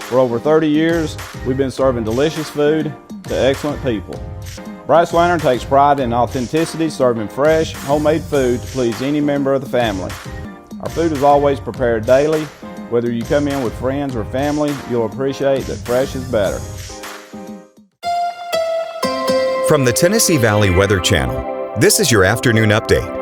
For over 30 years, we've been serving delicious food to excellent people. Bryce Lantern takes pride in authenticity, serving fresh, homemade food to please any member of the family. Our food is always prepared daily. Whether you come in with friends or family, you'll appreciate that fresh is better. From the Tennessee Valley Weather Channel, this is your afternoon update.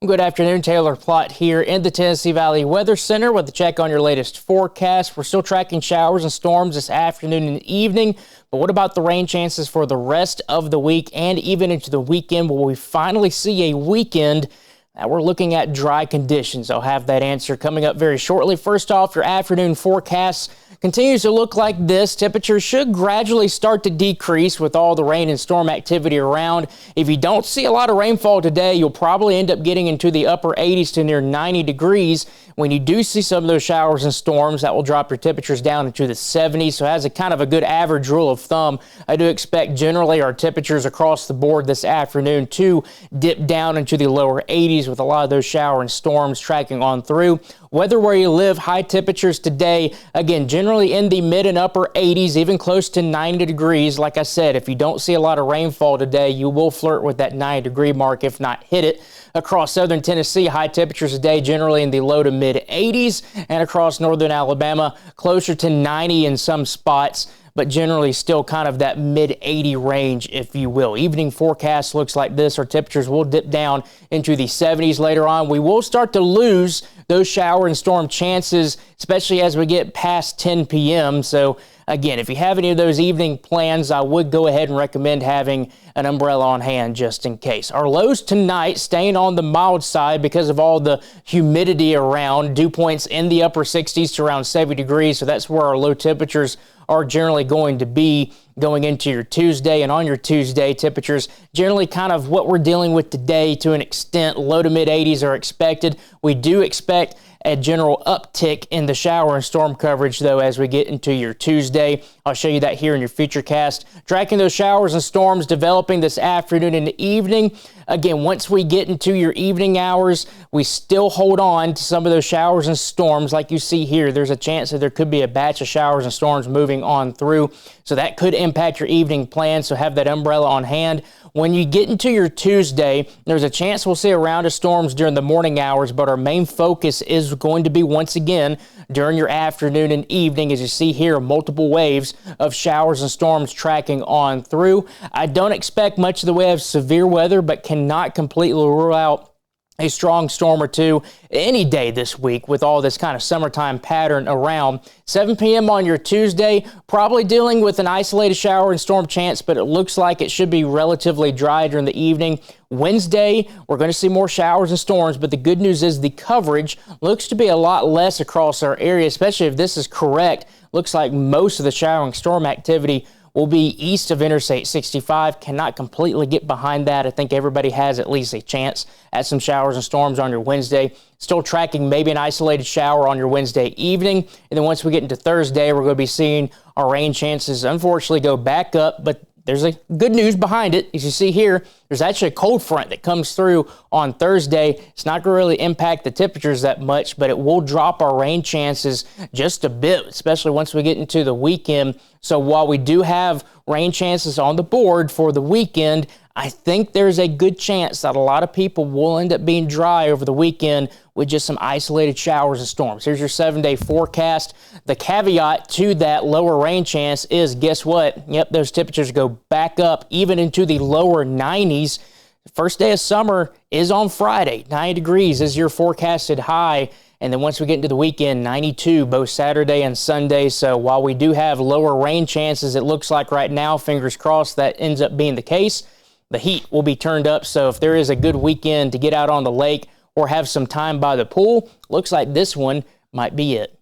Good afternoon, Taylor Plott here in the Tennessee Valley Weather Center with a check on your latest forecast. We're still tracking showers and storms this afternoon and evening, but what about the rain chances for the rest of the week and even into the weekend? Will we finally see a weekend that we're looking at dry conditions? I'll have that answer coming up very shortly. First off, your afternoon forecast continues to look like this. Temperatures should gradually start to decrease with all the rain and storm activity around. If you don't see a lot of rainfall today, you'll probably end up getting into the upper 80s to near 90 degrees. When you do see some of those showers and storms, that will drop your temperatures down into the 70s. So as a kind of a good average rule of thumb, I do expect generally our temperatures across the board this afternoon to dip down into the lower 80s with a lot of those shower and storms tracking on through. Weather where you live, high temperatures today, again, generally in the mid and upper 80s, even close to 90 degrees. Like I said, if you don't see a lot of rainfall today, you will flirt with that 90-degree mark, if not hit it. Across southern Tennessee, high temperatures today generally in the low to mid 80s, and across northern Alabama, closer to 90 in some spots, but generally still kind of that mid 80 range, if you will. Evening forecast looks like this. Our temperatures will dip down into the 70s later on. We will start to lose those shower and storm chances, especially as we get past 10 p.m. So again, if you have any of those evening plans, I would go ahead and recommend having an umbrella on hand just in case. Our lows tonight staying on the mild side because of all the humidity around. Dew points in the upper 60s to around 70 degrees. So that's where our low temperatures are generally going to be going into your Tuesday. And on your Tuesday, temperatures generally kind of what we're dealing with today to an extent. Low to mid 80s are expected. We do expect a general uptick in the shower and storm coverage, though, as we get into your Tuesday. I'll show you that here in your Futurecast. Tracking those showers and storms developing this afternoon and evening. Again, once we get into your evening hours, we still hold on to some of those showers and storms. Like you see here, there's a chance that there could be a batch of showers and storms moving on through. So that could impact your evening plans, so have that umbrella on hand. When you get into your Tuesday, there's a chance we'll see a round of storms during the morning hours, but our main focus is going to be once again during your afternoon and evening. As you see here, multiple waves of showers and storms tracking on through. I don't expect much of the way of severe weather, but cannot completely rule out a strong storm or two any day this week with all this kind of summertime pattern around. 7 p.m. on your Tuesday, probably dealing with an isolated shower and storm chance, but it looks like it should be relatively dry during the evening. Wednesday, we're going to see more showers and storms, but the good news is the coverage looks to be a lot less across our area, especially if this is correct. Looks like most of the shower and storm activity will be east of Interstate 65. Cannot completely get behind that. I think everybody has at least a chance at some showers and storms on your Wednesday. Still tracking maybe an isolated shower on your Wednesday evening. And then once we get into Thursday, we're going to be seeing our rain chances unfortunately go back up, but there's a good news behind it. As you see here, there's actually a cold front that comes through on Thursday. It's not going to really impact the temperatures that much, but it will drop our rain chances just a bit, especially once we get into the weekend. So while we do have rain chances on the board for the weekend, I think there's a good chance that a lot of people will end up being dry over the weekend with just some isolated showers and storms. Here's your 7-day forecast. The caveat to that lower rain chance is, guess what? Yep, those temperatures go back up even into the lower 90s. The first day of summer is on Friday. 90 degrees is your forecasted high. And then once we get into the weekend, 92 both Saturday and Sunday. So while we do have lower rain chances, it looks like right now, fingers crossed, that ends up being the case. The heat will be turned up, so if there is a good weekend to get out on the lake or have some time by the pool, looks like this one might be it.